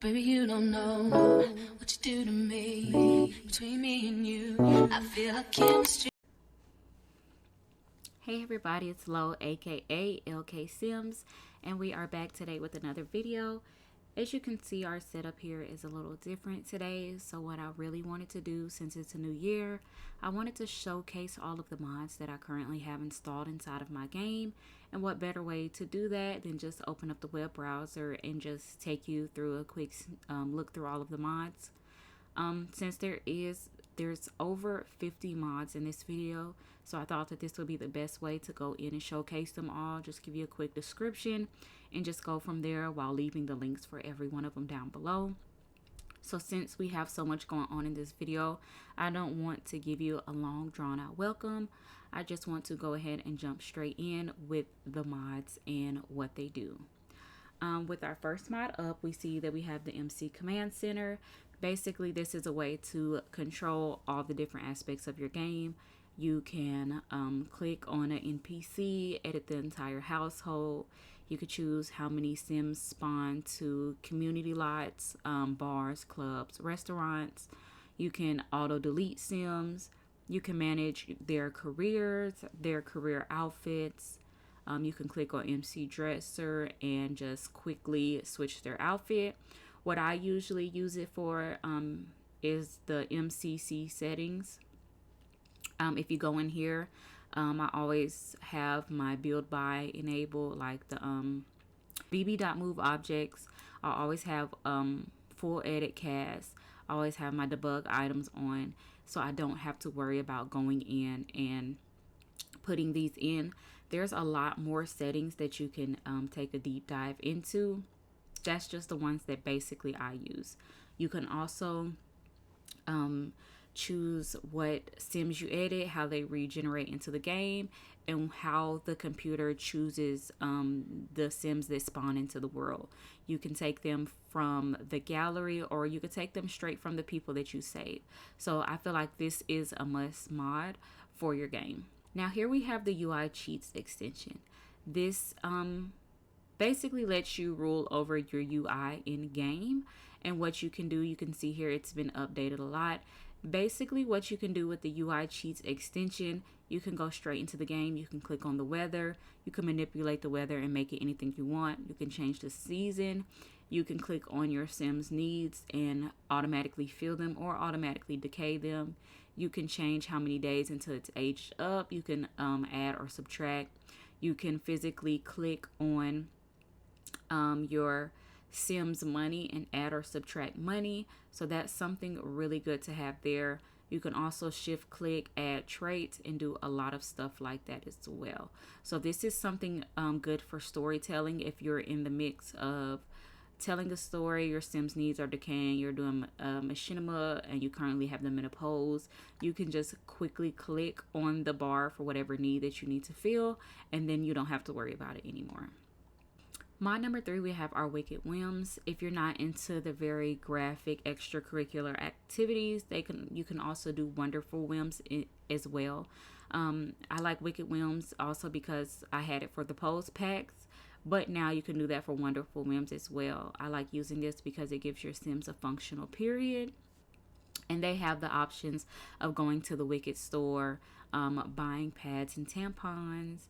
Baby, you don't know what you do to me. Between me and you, I feel like chemistry. Hey everybody, it's Lo, aka LK Sims, and we are back today with another video. As you can see, our setup here is a little different today. So what I really wanted to do, since it's a new year, I wanted to showcase all of the mods that I currently have installed inside of my game. And what better way to do that than just open up the web browser and just take you through a quick look through all of the mods. Since there's over 50 mods in this video, so I thought that this would be the best way to go in and showcase them all. Just give you a quick description and just go from there while leaving the links for every one of them down below. So since we have so much going on in this video, I don't want to give you a long drawn out welcome. I just want to go ahead and jump straight in with the mods and what they do. With our first mod up, we see that we have the MC Command Center. Basically, this is a way to control all the different aspects of your game. You can click on an NPC, edit the entire household. You could choose how many Sims spawn to community lots, bars, clubs, restaurants. You can auto delete Sims. You can manage their careers, their career outfits. You can click on MC Dresser and just quickly switch their outfit. What I usually use it for is the MCC settings. If you go in here, I always have my build by enabled, like the bb.move objects. I always have full edit CAS. I always have my debug items on, so I don't have to worry about going in and putting these in. There's a lot more settings that you can take a deep dive into. That's just the ones that basically I use. You can also choose what Sims you edit, how they regenerate into the game, and how the computer chooses the Sims that spawn into the world. You can take them from the gallery, or you could take them straight from the people that you save. So I feel like this is a must mod for your game. Now here we have the UI Cheats extension. This basically lets you rule over your UI in game, and what you can do, you can see here it's been updated a lot. Basically what you can do with the UI Cheats extension, you can go straight into the game. You can click on the weather, you can manipulate the weather and make it anything you want. You can change the season, you can click on your Sims needs and automatically fill them or automatically decay them. You can change how many days until it's aged up. You can add or subtract. You can physically click on your Sims money and add or subtract money. So that's something really good to have there. You can also shift click, add traits, and do a lot of stuff like that as well. So this is something good for storytelling. If you're in the mix of telling a story, your Sims needs are decaying, you're doing machinima, and you currently have them in a pose, you can just quickly click on the bar for whatever need that you need to fill, and then you don't have to worry about it anymore. Mod number 3, we have our Wicked Whims. If you're not into the very graphic extracurricular activities, you can also do wonderful whims as well. I like Wicked Whims also because I had it for the pose packs, but now you can do that for wonderful whims as well. I like using this because it gives your Sims a functional period, and they have the options of going to the Wicked store, buying pads and tampons,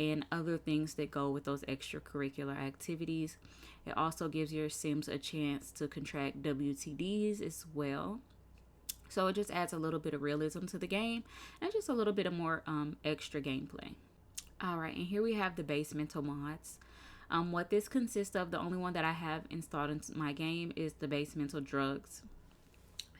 and other things that go with those extracurricular activities. It also gives your Sims a chance to contract WTDs as well. So it just adds a little bit of realism to the game and just a little bit of more extra gameplay. Alright, and here we have the Basemental Mods. What this consists of, the only one that I have installed in my game is the Basemental Drugs.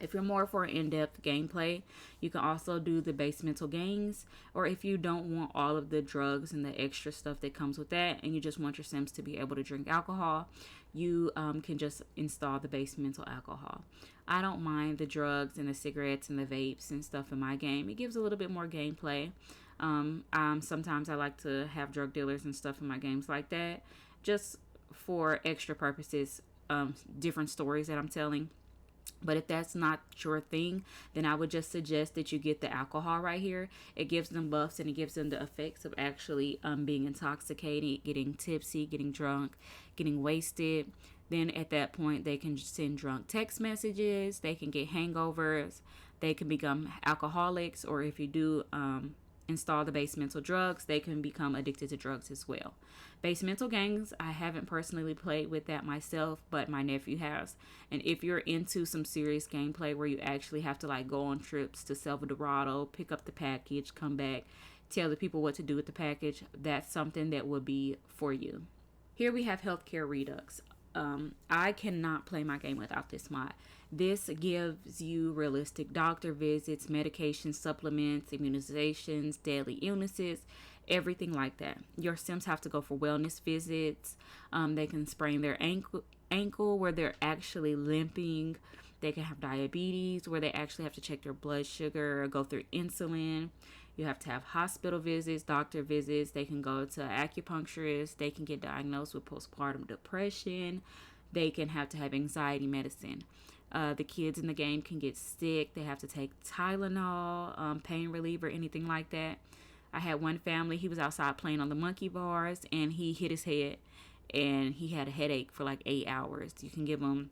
If you're more for in-depth gameplay, you can also do the Basemental Gangs, or if you don't want all of the drugs and the extra stuff that comes with that, and you just want your Sims to be able to drink alcohol, you can just install the Basemental Alcohol. I don't mind the drugs and the cigarettes and the vapes and stuff in my game. It gives a little bit more gameplay. Sometimes I like to have drug dealers and stuff in my games like that, just for extra purposes, different stories that I'm telling. But if that's not your thing, then I would just suggest that you get the alcohol right here. It gives them buffs and it gives them the effects of actually being intoxicated, getting tipsy, getting drunk, getting wasted. Then at that point, they can send drunk text messages, they can get hangovers, they can become alcoholics, or if you do install the basemental drugs, they can become addicted to drugs as well. Basemental gangs, I haven't personally played with that myself, but my nephew has. And if you're into some serious gameplay where you actually have to like go on trips to Salvadorado, pick up the package, come back, tell the people what to do with the package, that's something that would be for you. Here we have Healthcare Redux. I cannot play my game without this mod. This gives you realistic doctor visits, medication, supplements, immunizations, daily illnesses, everything like that. Your Sims have to go for wellness visits. They can sprain their ankle where they're actually limping. They can have diabetes where they actually have to check their blood sugar or go through insulin. You have to have hospital visits, doctor visits. They can go to acupuncturists. They can get diagnosed with postpartum depression. They can have to have anxiety medicine. The kids in the game can get sick. They have to take Tylenol, pain reliever, anything like that. I had one family, he was outside playing on the monkey bars and he hit his head and he had a headache for like 8 hours. You can give them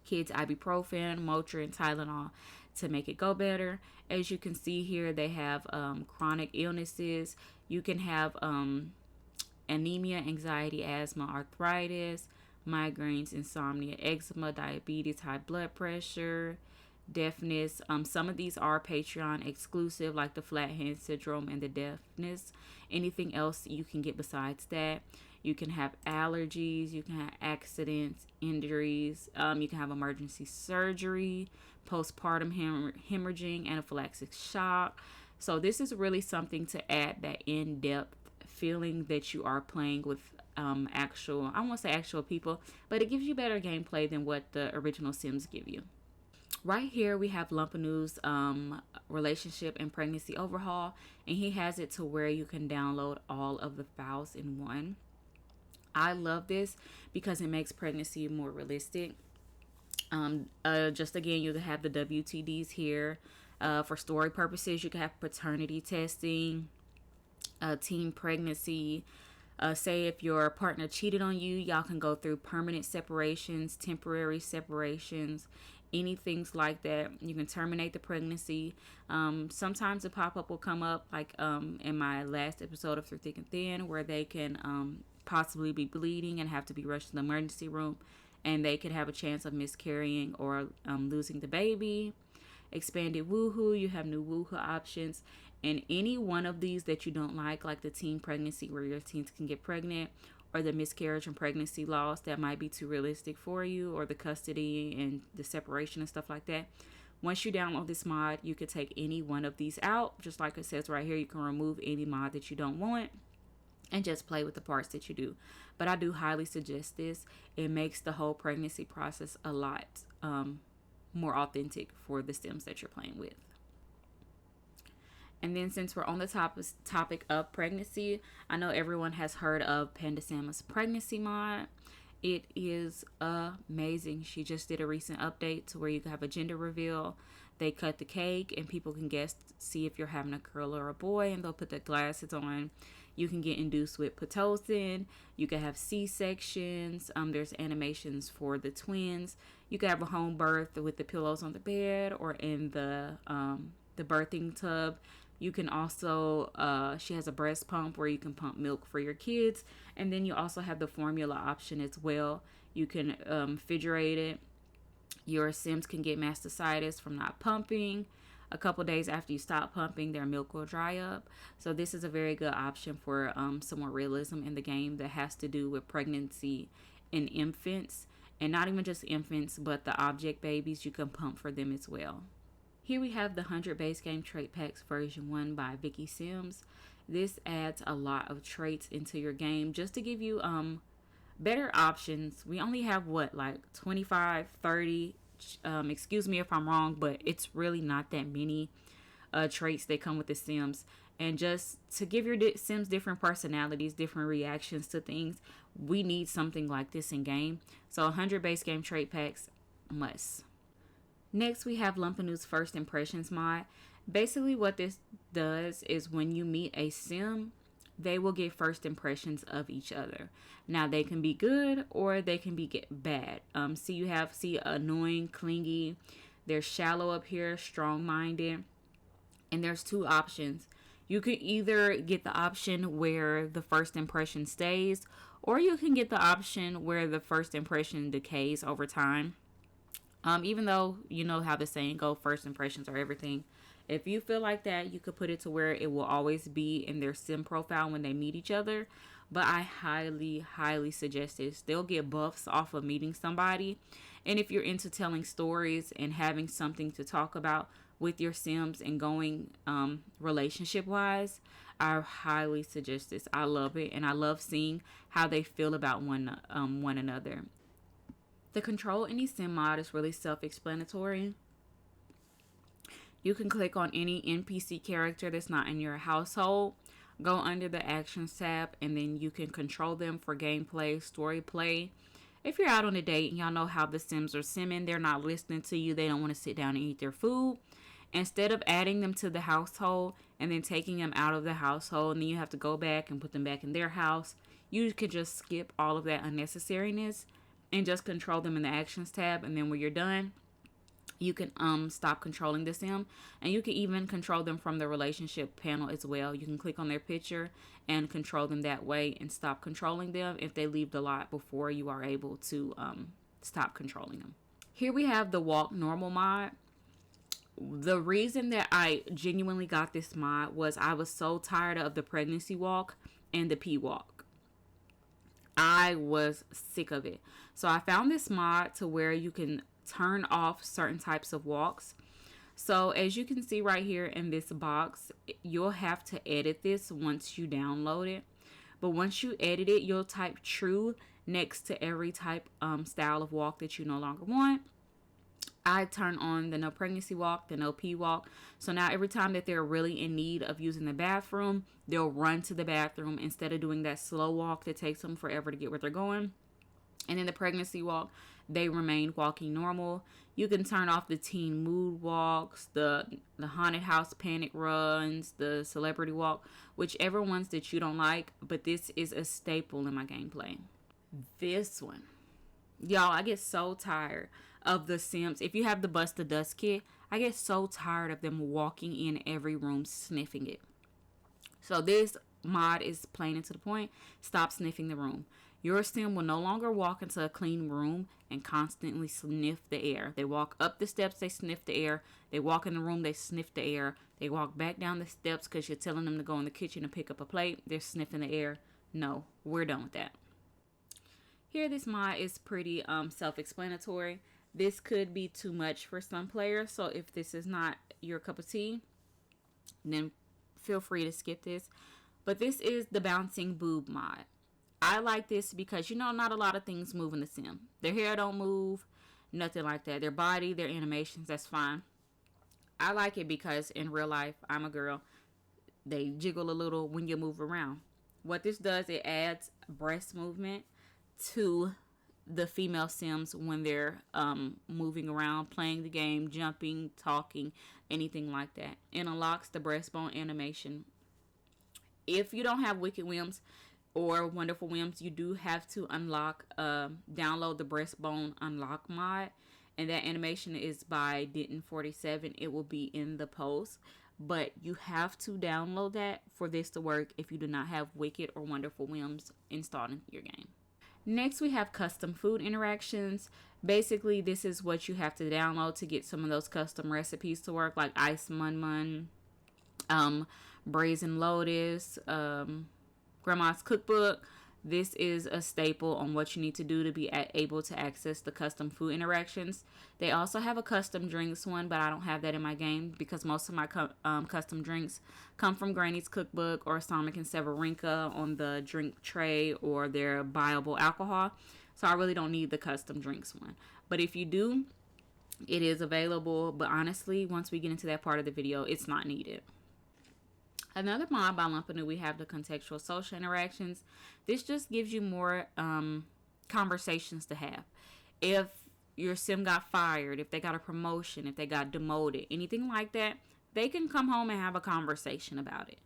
kids ibuprofen, Motrin, Tylenol to make it go better. As you can see here, they have chronic illnesses. You can have anemia, anxiety, asthma, arthritis, migraines, insomnia, eczema, diabetes, high blood pressure, deafness. Some of these are Patreon exclusive, like the flat hand syndrome and the deafness. Anything else you can get besides that. You can have allergies, you can have accidents, injuries, you can have emergency surgery, postpartum hemorrhaging, anaphylaxis shock. So this is really something to add that in-depth feeling that you are playing with actual, I won't say actual people, but it gives you better gameplay than what the original Sims give you. Right here we have Lumpanu's relationship and pregnancy overhaul, and he has it to where you can download all of the files in one. I love this because it makes pregnancy more realistic. Just again, you can have the WTDs here. For story purposes, you can have paternity testing, teen pregnancy. Say if your partner cheated on you, y'all can go through permanent separations, temporary separations, anything like that. You can terminate the pregnancy. Sometimes a pop-up will come up, like in my last episode of Through Thick and Thin, where they can possibly be bleeding and have to be rushed to the emergency room, and they could have a chance of miscarrying or losing the baby. Expanded woohoo, you have new woohoo options, and any one of these that you don't like the teen pregnancy where your teens can get pregnant, or the miscarriage and pregnancy loss that might be too realistic for you, or the custody and the separation and stuff like that. Once you download this mod, you could take any one of these out. Just like it says right here, you can remove any mod that you don't want and just play with the parts that you do. But I do highly suggest this. It makes the whole pregnancy process a lot more authentic for the Sims that you're playing with. And then since we're on the topic of pregnancy, I know everyone has heard of Panda Pregnancy Mod. It is amazing. She just did a recent update to where you can have a gender reveal. They cut the cake and people can guess, see if you're having a girl or a boy, and they'll put the glasses on. You can get induced with Pitocin. You can have C-sections. There's animations for the twins. You can have a home birth with the pillows on the bed or in the birthing tub. You can also, she has a breast pump where you can pump milk for your kids. And then you also have the formula option as well. You can refrigerate it. Your Sims can get mastitis from not pumping. A couple days after you stop pumping, their milk will dry up. So this is a very good option for some more realism in the game that has to do with pregnancy in infants. And not even just infants, but the object babies, you can pump for them as well. Here we have the 100 base game trait packs version 1 by Vicky Sims. This adds a lot of traits into your game just to give you better options. We only have 25, 30, excuse me if I'm wrong, but it's really not that many traits that come with the Sims. And just to give your Sims different personalities, different reactions to things, we need something like this in game. So 100 base game trait packs, must. Next, we have Lumpanu's First Impressions mod. Basically, what this does is when you meet a Sim, they will get first impressions of each other. Now they can be good or they can be bad. See annoying, clingy. They're shallow up here, strong-minded. And there's two options. You could either get the option where the first impression stays, or you can get the option where the first impression decays over time. Even though you know how the saying go, first impressions are everything. If you feel like that, you could put it to where it will always be in their sim profile when they meet each other. But I highly, highly suggest this. They'll get buffs off of meeting somebody. And if you're into telling stories and having something to talk about with your sims and going relationship wise, I highly suggest this. I love it, and I love seeing how they feel about one another. The control any sim mod is really self-explanatory. You can click on any NPC character that's not in your household, go under the actions tab, and then you can control them for gameplay, story play. If you're out on a date and y'all know how the sims are simming, they're not listening to you, they don't want to sit down and eat their food. Instead of adding them to the household and then taking them out of the household, and then you have to go back and put them back in their house, you can just skip all of that unnecessariness and just control them in the actions tab. And then when you're done, you can stop controlling the sim, and you can even control them from the relationship panel as well. You can click on their picture and control them that way and stop controlling them if they leave the lot before you are able to stop controlling them. Here we have the walk normal mod. The reason that I genuinely got this mod was I was so tired of the pregnancy walk and the pee walk. I was sick of it. So I found this mod to where you can turn off certain types of walks. So as you can see right here in this box, you'll have to edit this once you download it. But once you edit it, you'll type true next to every type style of walk that you no longer want. I turn on the no pregnancy walk, the no pee walk. So now every time that they're really in need of using the bathroom, they'll run to the bathroom instead of doing that slow walk that takes them forever to get where they're going. And in the pregnancy walk, they remain walking normal. You can turn off the teen mood walks, the haunted house panic runs, the celebrity walk, whichever ones that you don't like. But this is a staple in my gameplay. This one. Y'all, I get so tired of the sims. If you have the Bust the Dust kit, I get so tired of them walking in every room sniffing it. So this mod is plain and to the point. Stop sniffing the room. Your sim will no longer walk into a clean room and constantly sniff the air. They walk up the steps, they sniff the air. They walk in the room, they sniff the air. They walk back down the steps because you're telling them to go in the kitchen and pick up a plate. They're sniffing the air. No, we're done with that. Here, this mod is pretty self-explanatory. This could be too much for some players, so if this is not your cup of tea, then feel free to skip this. But this is the Bouncing Boob mod. I like this because, you know, not a lot of things move in the sim. Their hair don't move, nothing like that. Their body, their animations, that's fine. I like it because in real life, I'm a girl, they jiggle a little when you move around. What this does, it adds breast movement to the female sims when they're moving around, playing the game, jumping, talking, anything like that. It unlocks the breastbone animation. If you don't have Wicked Whims or Wonderful Whims, you do have to download the breastbone unlock mod, and that animation is by Denton47. It will be in the post, but you have to download that for this to work if you do not have Wicked or Wonderful Whims installed in your game. Next, we have custom food interactions. Basically, this is what you have to download to get some of those custom recipes to work, like Ice Mun Mun, Brazen Lotus, Grandma's Cookbook. This is a staple on what you need to do to be able to access the custom food interactions. They also have a custom drinks one, but I don't have that in my game because most of my custom drinks come from Granny's Cookbook or Sonic and Severinka on the drink tray or their buyable alcohol. So I really don't need the custom drinks one. But if you do, it is available. But honestly, once we get into that part of the video, it's not needed. Another mod by Lumpanu, we have the contextual social interactions. This just gives you more conversations to have. If your sim got fired, if they got a promotion, if they got demoted, anything like that, they can come home and have a conversation about it.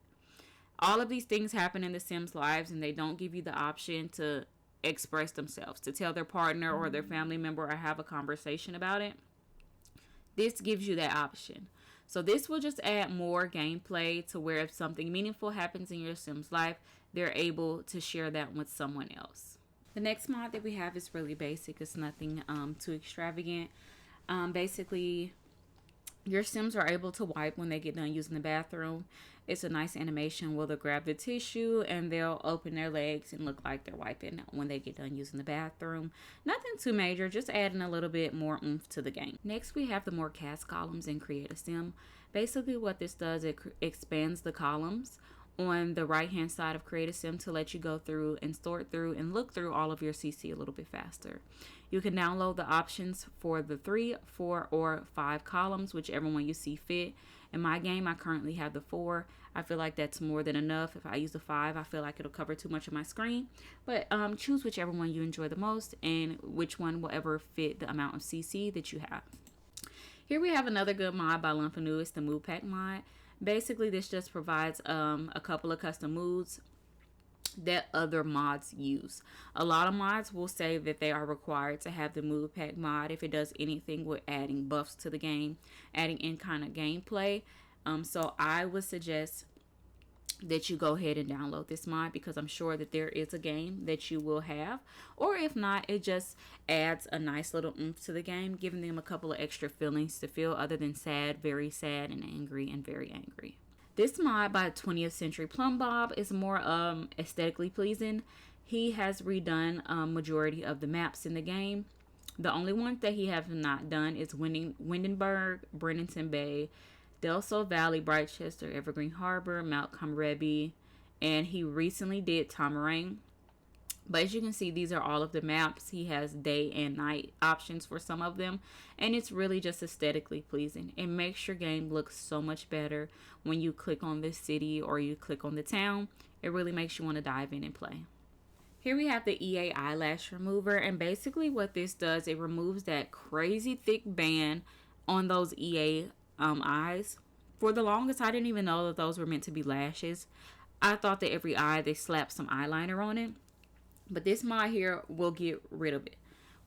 All of these things happen in the Sims' lives, and they don't give you the option to express themselves, to tell their partner or their family member or have a conversation about it. This gives you that option. So this will just add more gameplay to where if something meaningful happens in your Sim's life, they're able to share that with someone else. The next mod that we have is really basic. It's nothing too extravagant. Basically, your Sims are able to wipe when they get done using the bathroom. It's a nice animation where they'll grab the tissue and they'll open their legs and look like they're wiping when they get done using the bathroom. Nothing too major, just adding a little bit more oomph to the game. Next, we have the more CAS columns in Create a Sim. Basically, what this does, it expands the columns on the right hand side of Create a Sim to let you go through and sort through and look through all of your CC a little bit faster. You can download the options for the 3, 4, or 5 columns, whichever one you see fit. In my game, I currently have the 4. I feel like that's more than enough. If I use the 5, I feel like it'll cover too much of my screen. But choose whichever one you enjoy the most and which one will ever fit the amount of CC that you have. Here we have another good mod by Lumpanu. It's the Mood Pack mod. Basically, this just provides a couple of custom moods that other mods use. A lot of mods will say that they are required to have the Mood Pack mod if it does anything with adding buffs to the game, adding in kind of gameplay. So I would suggest that you go ahead and download this mod because I'm sure that there is a game that you will have, or if not, it just adds a nice little oomph to the game, giving them a couple of extra feelings to feel other than sad, and angry, and very angry. This mod by 20th Century Plum Bob is more aesthetically pleasing. He has redone majority of the maps in the game. The only ones that he has not done is Windenburg, Brenington Bay, Delso Valley, Brightchester, Evergreen Harbor, Mount Comrebi, and he recently did Tamarang. But as you can see, these are all of the maps. He has day and night options for some of them, and it's really just aesthetically pleasing. It makes your game look so much better when you click on this city or you click on the town. It really makes you want to dive in and play. Here we have the EA Eyelash Remover, and basically what this does, it removes that crazy thick band on those EA eyes. For the longest, I didn't even know that those were meant to be lashes. I thought that every eye they slapped some eyeliner on it. But this mod here will get rid of it.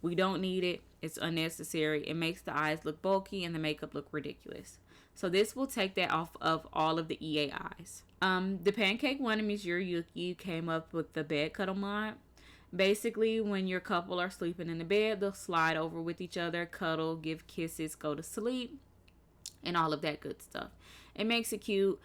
We don't need it. It's unnecessary. It makes the eyes look bulky and the makeup look ridiculous. So this will take that off of all of the EA eyes. The Pancake One and Miss Yuki came up with the Bed Cuddle mod. Basically, when your couple are sleeping in the bed, they'll slide over with each other, cuddle, give kisses, go to sleep, and all of that good stuff. It makes it cute,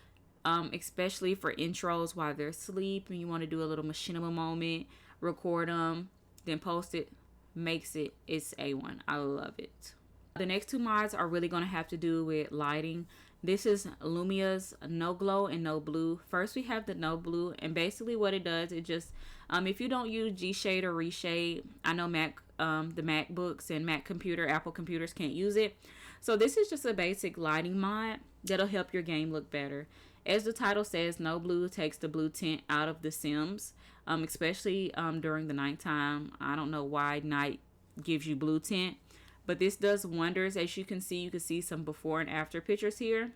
especially for intros while they're asleep and you want to do a little machinima moment. Record them, then post it, makes it, it's A1. I love it. The next 2 mods are really going to have to do with lighting. This is Lumia's No Glow and No Blue. First we have the No Blue, and basically what it does, it just, if you don't use G-Shade or Reshade, I know the MacBooks and Apple computers can't use it. So this is just a basic lighting mod that'll help your game look better. As the title says, No Blue takes the blue tint out of the Sims, especially during the nighttime. I don't know why night gives you blue tint, but this does wonders. As you can see some before and after pictures here.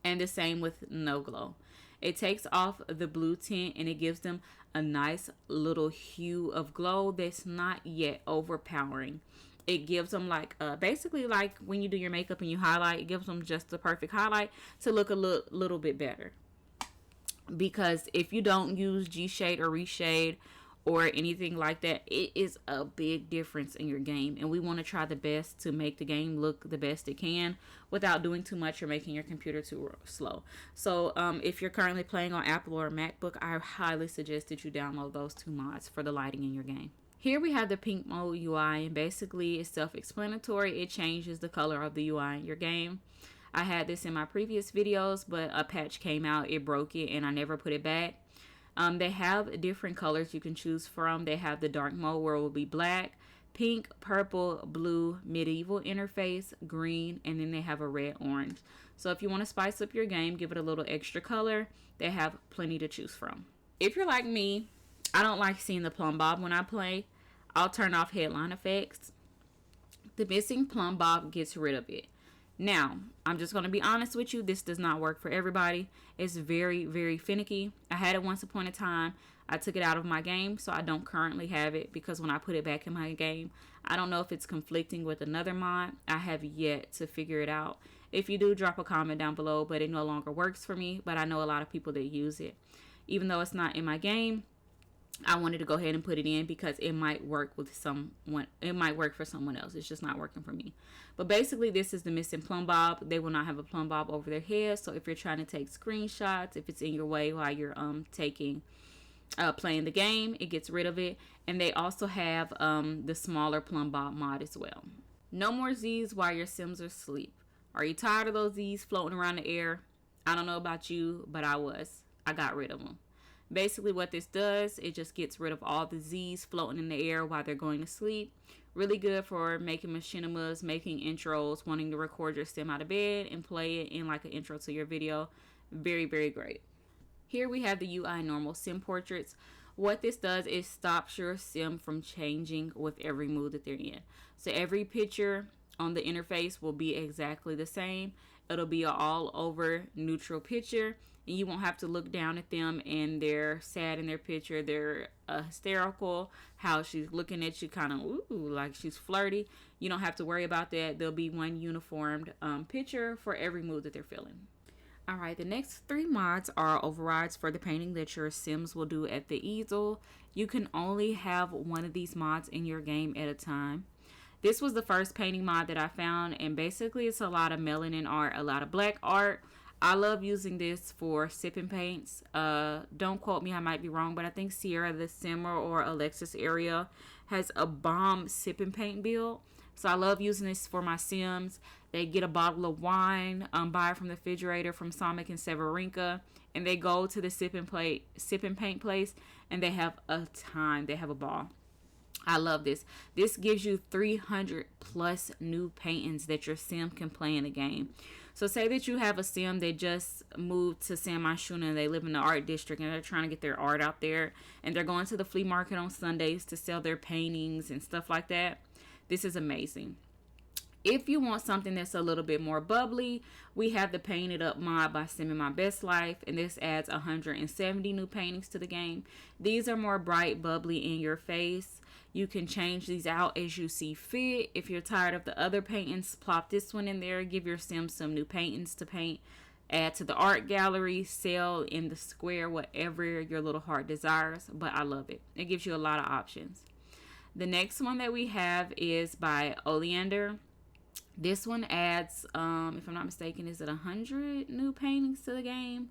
And the same with No Glow. It takes off the blue tint and it gives them a nice little hue of glow that's not yet overpowering. It gives them like basically like when you do your makeup and you highlight, it gives them just the perfect highlight to look a little bit better. Because if you don't use G-Shade or Reshade or anything like that, it is a big difference in your game, and we want to try the best to make the game look the best it can without doing too much or making your computer too slow. So if you're currently playing on Apple or MacBook, I highly suggest that you download those 2 mods for the lighting in your game. Here we have the Pink Mode UI, and basically it's self-explanatory. It changes the color of the UI in your game. I had this in my previous videos, but a patch came out, it broke it, and I never put it back. They have different colors you can choose from. They have the dark mode where it will be black, pink, purple, blue, medieval interface, green, and then they have a red orange. So if you want to spice up your game, give it a little extra color, they have plenty to choose from. If you're like me, I don't like seeing the Plum Bob when I play. I'll turn off headline effects. The missing Plum Bob gets rid of it. Now, I'm just going to be honest with you. This does not work for everybody. It's very, very finicky. I had it once upon a time. I took it out of my game, so I don't currently have it because when I put it back in my game, I don't know if it's conflicting with another mod. I have yet to figure it out. If you do, drop a comment down below, but it no longer works for me. But I know a lot of people that use it. Even though it's not in my game, I wanted to go ahead and put it in because it might work with someone. It might work for someone else. It's just not working for me. But basically, this is the missing Plum Bob. They will not have a Plum Bob over their head. So if you're trying to take screenshots, if it's in your way while you're playing the game, it gets rid of it. And they also have the smaller Plum Bob mod as well. No more Z's while your Sims are asleep. Are you tired of those Z's floating around the air? I don't know about you, but I was. I got rid of them. Basically what this does, it just gets rid of all the Z's floating in the air while they're going to sleep. Really good for making machinimas, making intros, wanting to record your sim out of bed and play it in like an intro to your video. Very, very great. Here we have the UI normal sim portraits. What this does is stops your sim from changing with every mood that they're in. So every picture on the interface will be exactly the same. It'll be an all over neutral picture. And you won't have to look down at them and they're sad in their picture. They're hysterical. How she's looking at you kind of like she's flirty. You don't have to worry about that. There'll be one uniformed picture for every mood that they're feeling. Alright, the next 3 mods are overrides for the painting that your Sims will do at the easel. You can only have one of these mods in your game at a time. This was the first painting mod that I found, and basically it's a lot of melanin art, a lot of black art. I love using this for Sippin Paints. Don't quote me, I might be wrong, but I think Sierra the Simmer or Alexis area has a bomb Sippin Paint build. So I love using this for my Sims. They get a bottle of wine, buy it from the refrigerator from Sonic and Severinka, and they go to the Sippin Paint place, and they have a time. They have a ball. I love this. This gives you 300 plus new paintings that your sim can play in the game. So say that you have a sim that just moved to San Manchuna and they live in the art district and they're trying to get their art out there and they're going to the flea market on Sundays to sell their paintings and stuff like that. This is amazing. If you want something that's a little bit more bubbly, we have the Painted Up mod by Simming My Best Life, and this adds 170 new paintings to the game. These are more bright, bubbly, in your face. You can change these out as you see fit. If you're tired of the other paintings, plop this one in there. Give your sim some new paintings to paint. Add to the art gallery, sell in the square, whatever your little heart desires. But I love it. It gives you a lot of options. The next one that we have is by Oleander. This one adds, if I'm not mistaken, is it 100 new paintings to the game?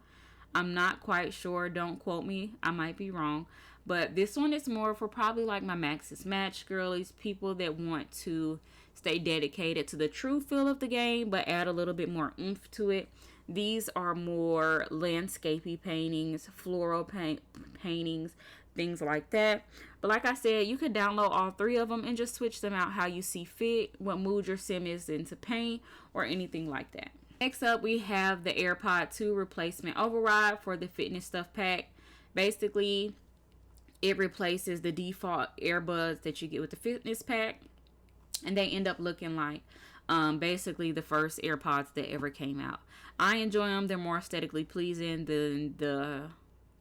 I'm not quite sure. Don't quote me. I might be wrong. But this one is more for probably like my Maxis Match girlies, people that want to stay dedicated to the true feel of the game, but add a little bit more oomph to it. These are more landscapey paintings, floral paintings, things like that. But like I said, you could download all 3 of them and just switch them out how you see fit, what mood your sim is into paint, or anything like that. Next up, we have the Airpod 2 replacement override for the Fitness Stuff Pack. Basically, it replaces the default earbuds that you get with the Fitness Pack, and they end up looking like basically the first AirPods that ever came out. I enjoy them. They're more aesthetically pleasing than the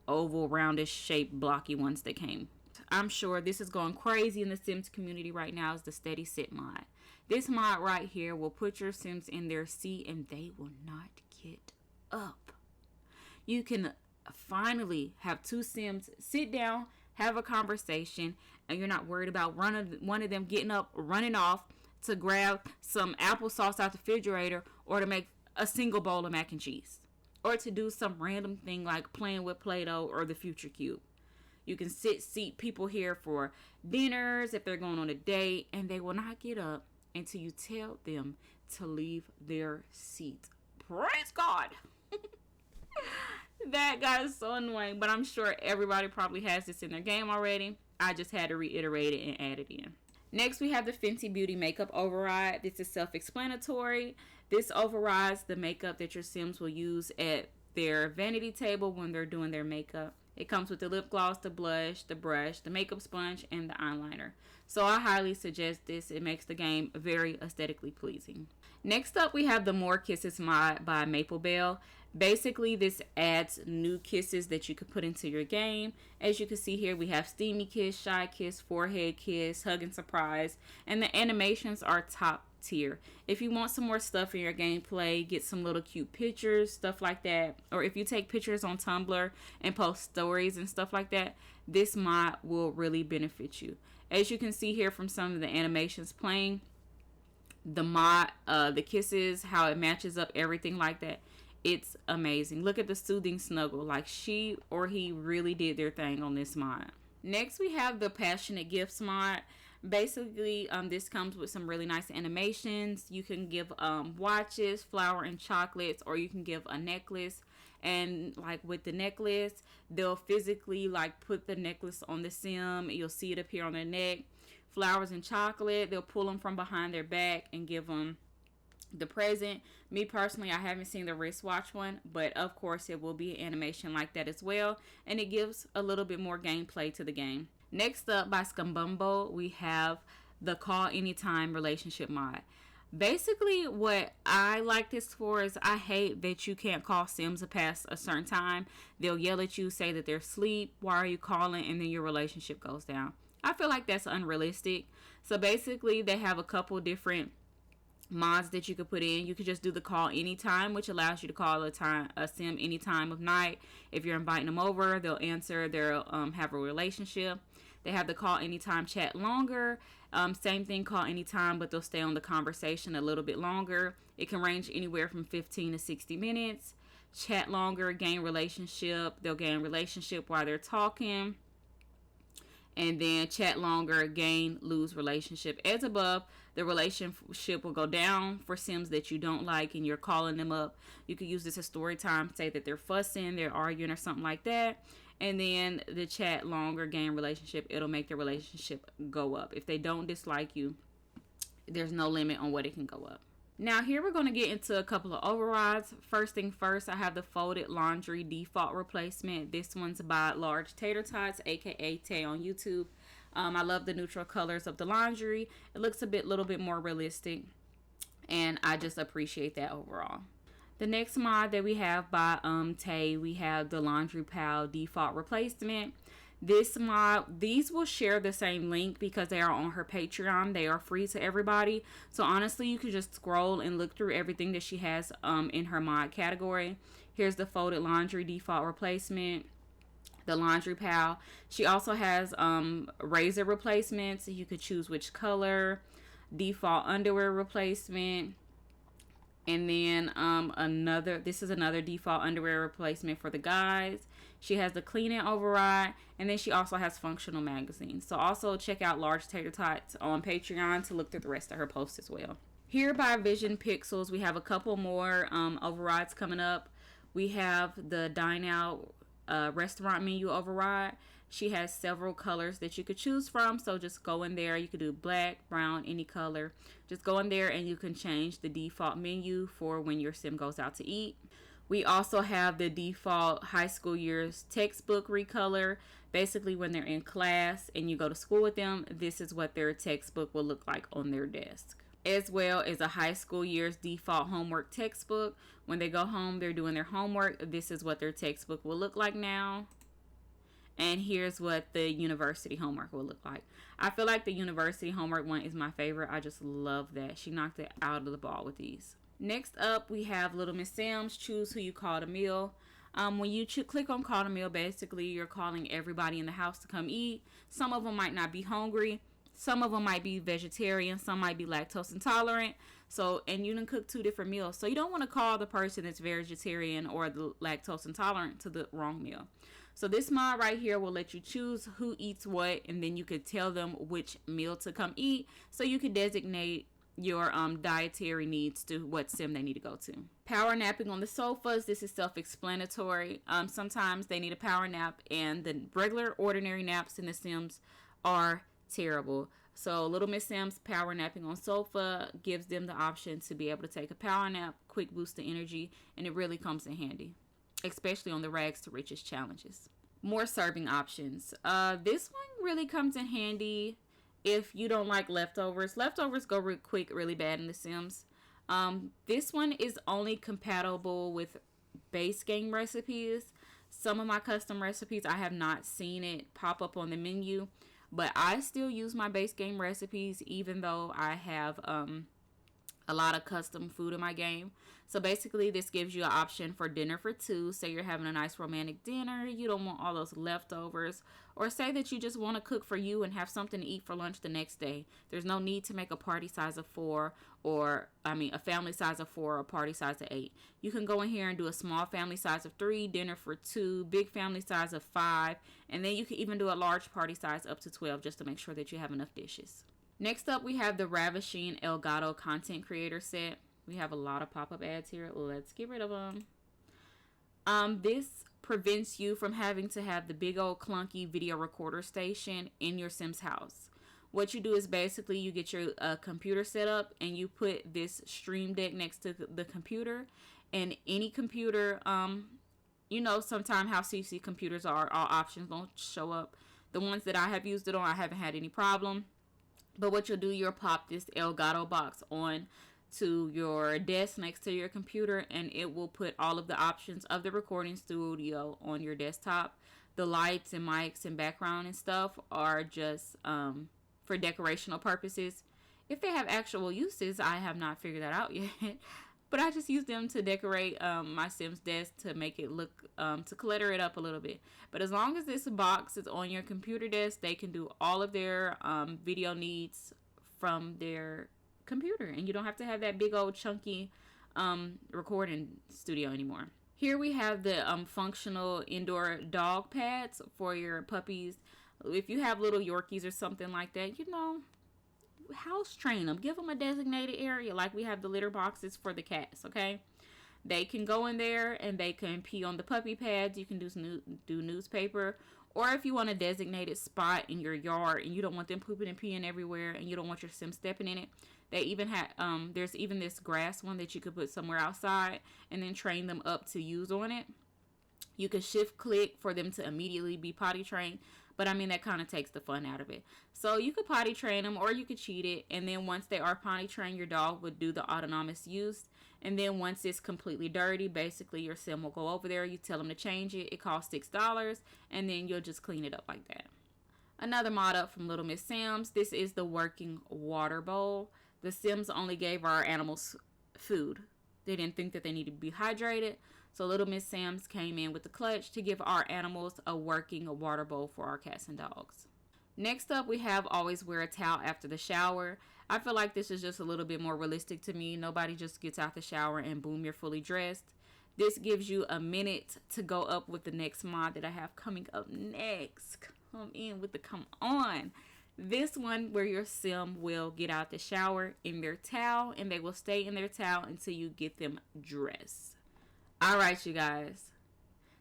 oval, roundish shaped, blocky ones that came. I'm sure this is going crazy in the Sims community right now is the Steady Sit mod. This mod right here will put your Sims in their seat and they will not get up. You can finally have 2 Sims sit down, have a conversation, and you're not worried about one of them getting up, running off to grab some applesauce out the refrigerator or to make a single bowl of mac and cheese or to do some random thing like playing with Play-Doh or the Future Cube. You can seat people here for dinners if they're going on a date, and they will not get up until you tell them to leave their seat. Praise God. That guy is so annoying, but I'm sure everybody probably has this in their game already. I just had to reiterate it and add it in. Next, we have the Fenty Beauty Makeup Override. This is self-explanatory. This overrides the makeup that your Sims will use at their vanity table when they're doing their makeup. It comes with the lip gloss, the blush, the brush, the makeup sponge, and the eyeliner. So I highly suggest this. It makes the game very aesthetically pleasing. Next up, we have the More Kisses Mod by Maple Bell. Basically, this adds new kisses that you could put into your game. As you can see here, we have Steamy Kiss, Shy Kiss, Forehead Kiss, Hug and Surprise, and the animations are top tier. If you want some more stuff in your gameplay, get some little cute pictures, stuff like that, or if you take pictures on Tumblr and post stories and stuff like that, this mod will really benefit you. As you can see here from some of the animations playing, the mod, the kisses, how it matches up, everything like that, it's amazing. Look at the soothing snuggle. Like, she or he really did their thing on this mod. Next, we have the Passionate Gifts mod. Basically, this comes with some really nice animations. You can give watches, flower and chocolates, or you can give a necklace. And like with the necklace, they'll physically like put the necklace on the sim. You'll see it appear on their neck. Flowers and chocolate, they'll pull them from behind their back and give them the present. Me personally, I haven't seen the wristwatch one, but of course it will be an animation like that as well, and it gives a little bit more gameplay to the game. Next up, by Scumbumbo, we have the Call Anytime Relationship mod. Basically, what I like this for is I hate that you can't call Sims past a certain time. They'll yell at you, say that they're asleep, why are you calling, and then your relationship goes down. I feel like that's unrealistic. So basically, they have a couple different mods that you could put in. You could just do the call anytime, which allows you to call a sim any time of night. If you're inviting them over, they'll answer. They'll have a relationship. They have the call anytime, chat longer. Same thing, call anytime, but they'll stay on the conversation a little bit longer. It can range anywhere from 15 to 60 minutes. Chat longer, gain relationship. They'll gain relationship while they're talking. And then chat longer, gain, lose relationship. As above, the relationship will go down for Sims that you don't like and you're calling them up. You could use this as story time, say that they're fussing, they're arguing or something like that. And then the chat longer, gain relationship, it'll make their relationship go up. If they don't dislike you, there's no limit on what it can go up. Now here we're going to get into a couple of overrides. First thing first, I have the Folded Laundry Default Replacement. This one's by Large Tater Tots, aka Tay on YouTube. I love the neutral colors of the laundry. It looks a little bit more realistic, and I just appreciate that overall. The next mod that we have by Tay, we have the Laundry Pal Default Replacement. This mod, these will share the same link because they are on her Patreon. They are free to everybody. So honestly, you can just scroll and look through everything that she has in her mod category. Here's the Folded Laundry Default Replacement, the Laundry Pal. She also has razor replacements. You could choose which color. Default underwear replacement. And then this is another default underwear replacement for the guys. She has the Clean It override, and then she also has functional magazines. So also check out Large Tater Tots on Patreon to look through the rest of her posts as well. Here by Vision Pixels, we have a couple more overrides coming up. We have the Dine Out restaurant menu override. She has several colors that you could choose from, so just go in there. You could do black, brown, any color. Just go in there and you can change the default menu for when your sim goes out to eat. We also have the default high school years textbook recolor. Basically, when they're in class and you go to school with them, this is what their textbook will look like on their desk. As well as a high school years default homework textbook. When they go home, they're doing their homework. This is what their textbook will look like now. And here's what the university homework will look like. I feel like the university homework one is my favorite. I just love that. She knocked it out of the ball with these. Next up, we have Little Miss Sam's Choose Who You Call to Meal. When you click on Call to Meal, basically you're calling everybody in the house to come eat. Some of them might not be hungry. Some of them might be vegetarian. Some might be lactose intolerant. And you can cook 2 different meals. So you don't want to call the person that's vegetarian or the lactose intolerant to the wrong meal. So this mod right here will let you choose who eats what, and then you could tell them which meal to come eat. So you could designate your dietary needs to what sim they need to go to. Power napping on the sofas. This is self-explanatory. Sometimes they need a power nap, and the regular ordinary naps in the sims are terrible. So Little Miss Sam's power napping on sofa gives them the option to be able to take a power nap, quick boost of energy, and it really comes in handy, especially on the rags to riches challenges. More serving options. This one really comes in handy if you don't like leftovers. Leftovers go real quick, really bad in The Sims. This one is only compatible with base game recipes. Some of my custom recipes, I have not seen it pop up on the menu, but I still use my base game recipes even though I have a lot of custom food in my game. So basically this gives you an option for dinner for two. Say you're having a nice romantic dinner, you don't want all those leftovers, or say that you just want to cook for you and have something to eat for lunch the next day. There's no need to make a party size of 4, or a family size of 4 or a party size of 8. You can go in here and do a small family size of 3, dinner for 2, big family size of 5, and then you can even do a large party size up to 12 just to make sure that you have enough dishes. Next up, we have the Ravishing Elgato Content Creator Set. We have a lot of pop-up ads here. Let's get rid of them. This prevents you from having to have the big old clunky video recorder station in your Sim's house. What you do is basically you get your computer set up and you put this Stream Deck next to the computer. And any computer, sometimes how CC computers are, all options don't show up. The ones that I have used it on, I haven't had any problem. But what you'll do, you'll pop this Elgato box on to your desk next to your computer, and it will put all of the options of the recording studio on your desktop. The lights and mics and background and stuff are just for decorational purposes. If they have actual uses, I have not figured that out yet. But I just use them to decorate my Sims desk to make it look, to clutter it up a little bit. But as long as this box is on your computer desk, they can do all of their video needs from their computer. And you don't have to have that big old chunky recording studio anymore. Here we have the functional indoor dog pads for your puppies. If you have little Yorkies or something like that, house train them, give them a designated area like we have the litter boxes for the cats. Okay, they can go in there and they can pee on the puppy pads. You can do newspaper, or if you want a designated spot in your yard and you don't want them pooping and peeing everywhere and you don't want your Sim stepping in it, they even have there's even this grass one that you could put somewhere outside and then train them up to use on it. You can shift click for them to immediately be potty trained, but that kind of takes the fun out of it. So you could potty train them or you could cheat it, and then once they are potty trained, your dog would do the autonomous use. And then once it's completely dirty, basically your Sim will go over there, you tell them to change it. It costs $6, and then you'll just clean it up like that. Another mod up from Little Miss Sims. This is the working water bowl. The Sims only gave our animals food. They didn't think that they needed to be hydrated. So Little Miss Sims came in with the clutch to give our animals a working water bowl for our cats and dogs. Next up, we have always wear a towel after the shower. I feel like this is just a little bit more realistic to me. Nobody just gets out the shower and boom, you're fully dressed. This gives you a minute to go up with the next mod that I have coming up next. Come on. This one where your Sim will get out the shower in their towel and they will stay in their towel until you get them dressed. All right, you guys.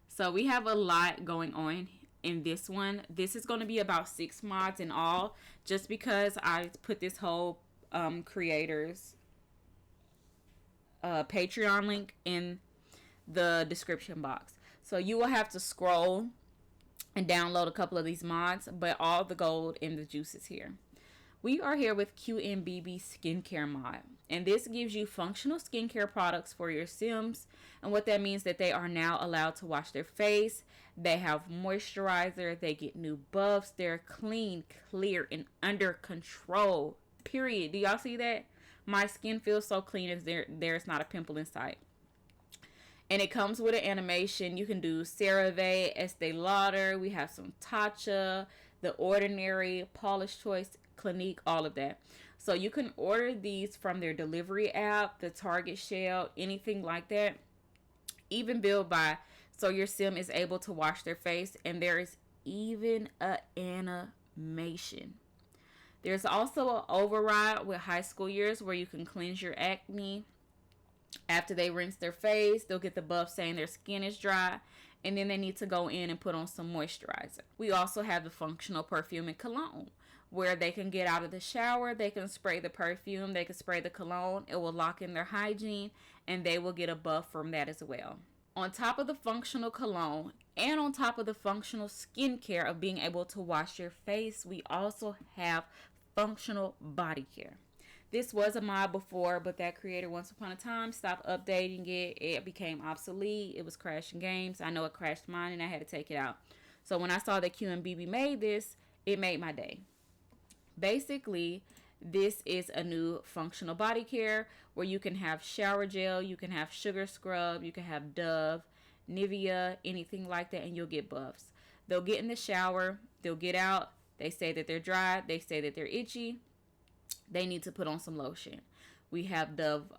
So we have a lot going on in this one. This is going to be about 6 mods in all, just because I put this whole creators Patreon link in the description box. So you will have to scroll and download a couple of these mods, but all the gold and the juice is here. We are here with QNB Skincare Mod, and this gives you functional skincare products for your Sims. And what that means that they are now allowed to wash their face. They have moisturizer. They get new buffs. They're clean, clear, and under control. Period. Do y'all see that? My skin feels so clean as there's not a pimple in sight. And it comes with an animation. You can do CeraVe, Estee Lauder. We have some Tatcha, The Ordinary, Paula's Choice, Clinique, all of that. So you can order these from their delivery app, the Target Shell, anything like that. Even Build By, so your Sim is able to wash their face, and there is even an animation. There's also an override with high school years where you can cleanse your acne. After they rinse their face, they'll get the buff saying their skin is dry, and then they need to go in and put on some moisturizer. We also have the functional perfume and cologne, where they can get out of the shower, they can spray the perfume, they can spray the cologne. It will lock in their hygiene, and they will get a buff from that as well. On top of the functional cologne and on top of the functional skincare of being able to wash your face, we also have functional body care. This was a mod before, but that creator once upon a time stopped updating it. It became obsolete. It was crashing games. I know it crashed mine and I had to take it out. So when I saw that QNB made this, it made my day. Basically, this is a new functional body care where you can have shower gel, you can have sugar scrub, you can have Dove, Nivea, anything like that, and you'll get buffs. They'll get in the shower, they'll get out, they say that they're dry, they say that they're itchy, they need to put on some lotion. We have Dove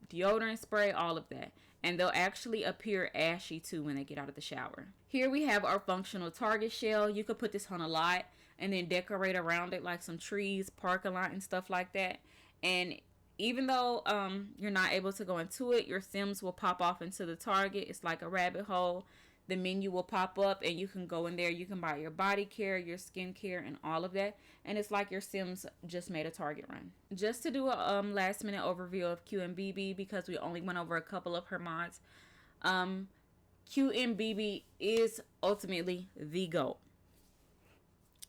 deodorant spray, all of that. And they'll actually appear ashy too when they get out of the shower. Here we have our functional Target shell. You could put this on a lot and then decorate around it like some trees, parking lot, and stuff like that. And even though you're not able to go into it, your Sims will pop off into the Target. It's like a rabbit hole. The menu will pop up and you can go in there. You can buy your body care, your skincare, and all of that. And it's like your Sims just made a Target run. Just to do a last minute overview of QNBB, because we only went over a couple of her mods. QNBB is ultimately the GOAT.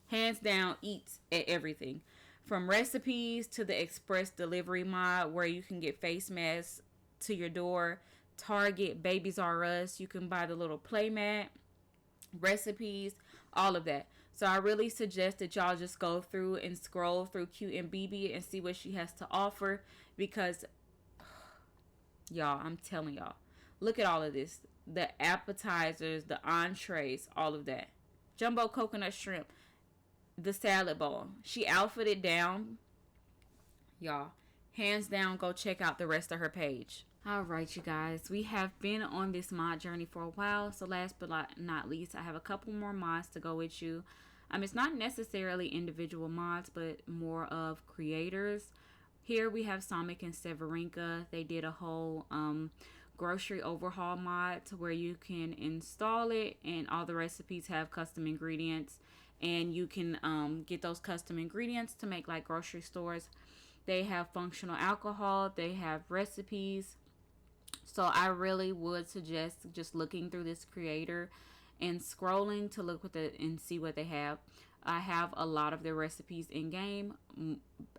Hands down, eats at everything. From recipes to the express delivery mod where you can get face masks to your door. Target, Babies R Us, you can buy the little playmat, recipes, all of that. So I really suggest that y'all just go through and scroll through QNBB and see what she has to offer, because y'all, I'm telling y'all, look at all of this. The appetizers, the entrees, all of that. Jumbo coconut shrimp, the salad bowl. She outfitted down. Y'all, hands down, go check out the rest of her page. Alright, you guys, we have been on this mod journey for a while, so last but not least, I have a couple more mods to go with you. It's not necessarily individual mods, but more of creators. Here we have Sonic and Severinka. They did a whole grocery overhaul mod to where you can install it, and all the recipes have custom ingredients, and you can get those custom ingredients to make like grocery stores. They have functional alcohol, they have recipes. So I really would suggest just looking through this creator and scrolling to look and see what they have. I have a lot of their recipes in game.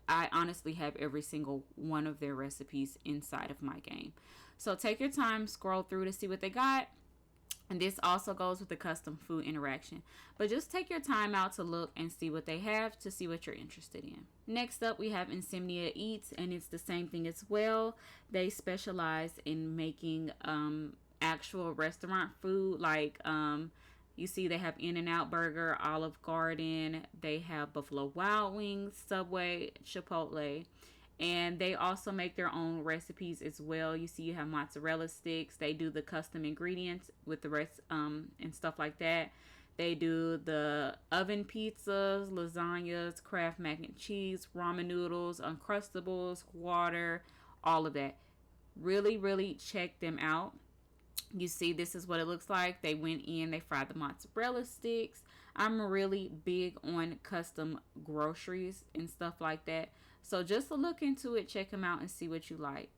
I honestly have every single one of their recipes inside of my game. So take your time, scroll through to see what they got. And this also goes with the custom food interaction. But just take your time out to look and see what they have to see what you're interested in. Next up, we have Insia Eats, and it's the same thing as well. They specialize in making actual restaurant food. Like you see they have In-N-Out Burger, Olive Garden. They have Buffalo Wild Wings, Subway, Chipotle. And they also make their own recipes as well. You see you have mozzarella sticks. They do the custom ingredients with the rest and stuff like that. They do the oven pizzas, lasagnas, Kraft mac and cheese, ramen noodles, Uncrustables, water, all of that. Really, really check them out. You see, this is what it looks like. They went in, they fried the mozzarella sticks. I'm really big on custom groceries and stuff like that. So just look into it, check them out, and see what you like.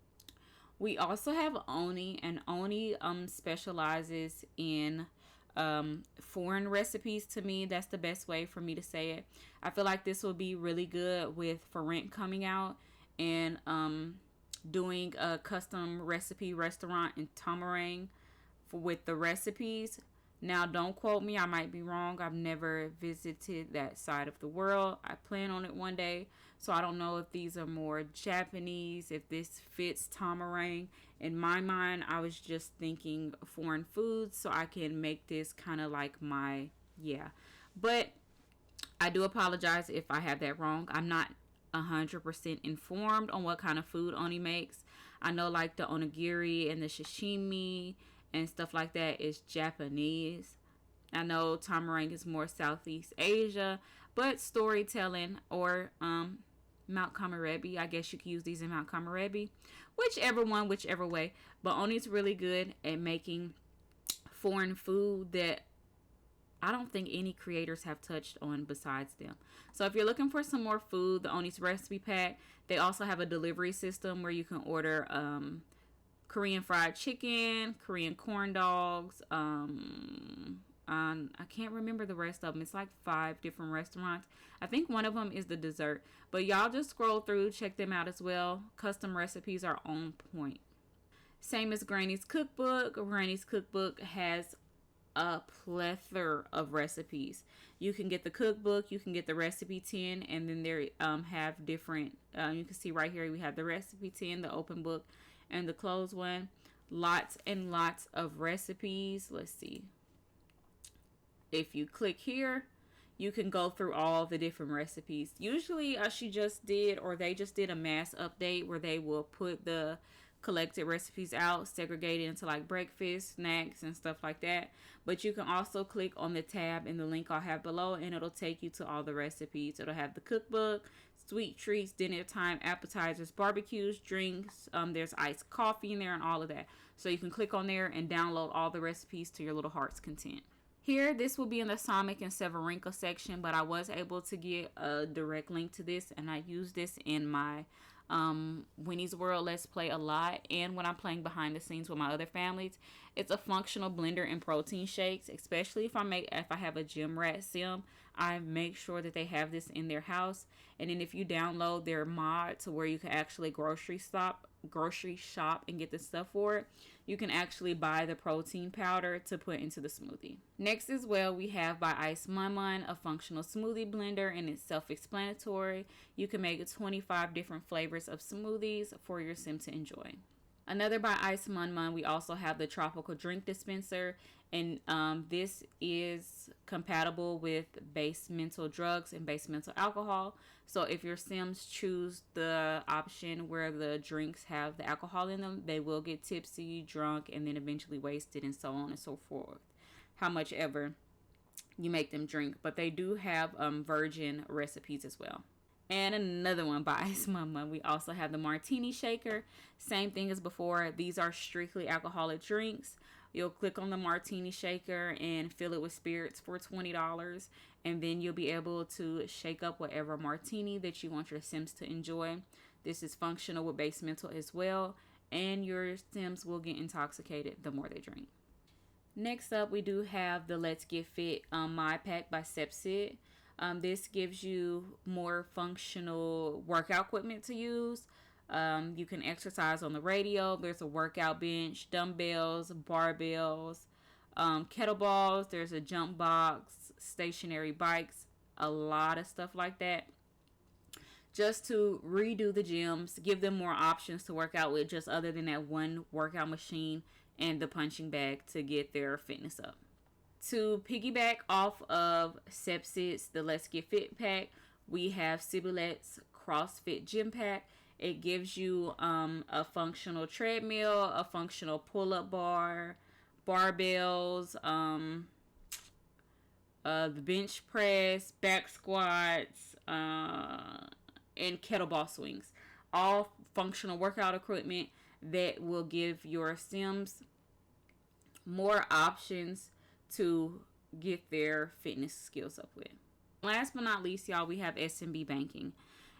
We also have Oni, and Oni specializes in foreign recipes. To me, that's the best way for me to say it. I feel like this will be really good with For Rent coming out and doing a custom recipe restaurant in Tamarang with the recipes. Now, don't quote me. I might be wrong. I've never visited that side of the world. I plan on it one day. So I don't know if these are more Japanese, if this fits Tamarang. In my mind, I was just thinking foreign foods, so I can make this kind of like my, yeah. But I do apologize if I have that wrong. I'm not 100% informed on what kind of food Oni makes. I know like the onigiri and the sashimi and stuff like that is Japanese. I know Tamarang is more Southeast Asia, but storytelling or Mount Kamarebi, I guess you could use these in Mount Kamarebi, whichever one, whichever way. But Oni's really good at making foreign food that I don't think any creators have touched on besides them. So if you're looking for some more food, the Oni's recipe pack, they also have a delivery system where you can order Korean fried chicken, Korean corn dogs. I can't remember the rest of them. It's like 5 different restaurants. I think one of them is the dessert. But y'all just scroll through, check them out as well. Custom recipes are on point. Same as Granny's Cookbook. Granny's Cookbook has a plethora of recipes. You can get the cookbook, you can get the recipe tin, and then there have different, you can see right here we have the recipe tin, the open book, and the closed one. Lots and lots of recipes. Let's see. If you click here, you can go through all the different recipes. Usually she just did, or they just did a mass update where they will put the collected recipes out, segregated into like breakfast, snacks, and stuff like that. But you can also click on the tab in the link I'll have below, and it'll take you to all the recipes. It'll have the cookbook, sweet treats, dinner time, appetizers, barbecues, drinks. There's iced coffee in there and all of that. So you can click on there and download all the recipes to your little heart's content. Here, this will be in the Sonic and Severinka section, but I was able to get a direct link to this, and I use this in my Winnie's World Let's Play a lot, and when I'm playing behind the scenes with my other families. It's a functional blender and protein shakes, especially if I have a gym rat sim. I make sure that they have this in their house. And then if you download their mod to where you can actually grocery shop and get the stuff for it, you can actually buy the protein powder to put into the smoothie. Next as well, we have by Ice Mun, a functional smoothie blender, and it's self-explanatory. You can make 25 different flavors of smoothies for your sim to enjoy. Another by Ice Mun, we also have the tropical drink dispenser, and this is compatible with Basemental Drugs and Basemental Alcohol. So if your sims choose the option where the drinks have the alcohol in them, they will get tipsy, drunk, and then eventually wasted, and so on and so forth, how much ever you make them drink. But they do have virgin recipes as well. And another one by Ice Mama, we also have the Martini Shaker. Same thing as before. These are strictly alcoholic drinks. You'll click on the Martini Shaker and fill it with spirits for $20. And then you'll be able to shake up whatever martini that you want your sims to enjoy. This is functional with Basemental as well. And your sims will get intoxicated the more they drink. Next up, we do have the Let's Get Fit Mod Pack by Sepsid. This gives you more functional workout equipment to use. You can exercise on the radio. There's a workout bench, dumbbells, barbells, kettlebells. There's a jump box, stationary bikes, a lot of stuff like that. Just to redo the gyms, give them more options to work out with, just other than that one workout machine and the punching bag to get their fitness up. To piggyback off of Sepsid's the Let's Get Fit pack, we have Sibulet's CrossFit Gym Pack. It gives you a functional treadmill, a functional pull-up bar, barbells, the bench press, back squats, and kettlebell swings. All functional workout equipment that will give your sims more options to get their fitness skills up with. Last but not least, y'all, we have SNB Banking.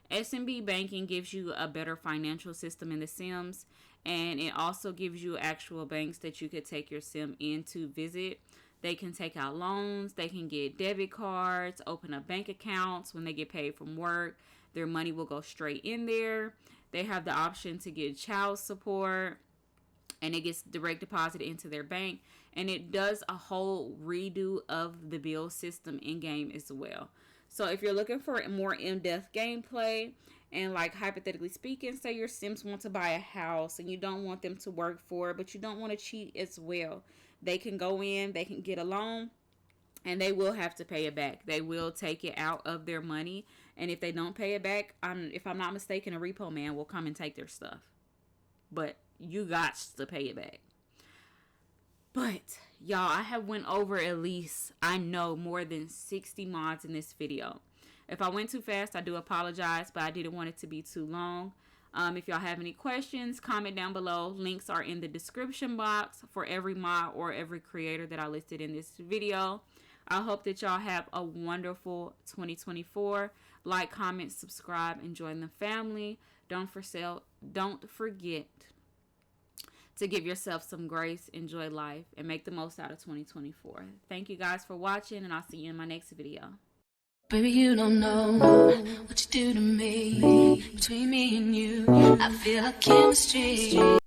SNB Banking gives you a better financial system in the Sims, and it also gives you actual banks that you could take your sim in to visit. They can take out loans, they can get debit cards, open up bank accounts. When they get paid from work, their money will go straight in there. They have the option to get child support, and it gets direct deposited into their bank. And it does a whole redo of the bill system in-game as well. So if you're looking for more in-depth gameplay, and like hypothetically speaking, say your sims want to buy a house and you don't want them to work for it, but you don't want to cheat as well, they can go in, they can get a loan, and they will have to pay it back. They will take it out of their money, and if they don't pay it back, if I'm not mistaken, a repo man will come and take their stuff. But you got to pay it back. But y'all, I have went over at least, I know, more than 60 mods in this video. If I went too fast, I do apologize, but I didn't want it to be too long. If y'all have any questions, comment down below. Links are in the description box for every mod or every creator that I listed in this video. I hope that y'all have a wonderful 2024. Like, comment, subscribe, and join the family. Don't forget to give yourself some grace, enjoy life, and make the most out of 2024. Thank you guys for watching, and I'll see you in my next video. Baby, you don't know what you do to me. Between me and you, I feel like chemistry.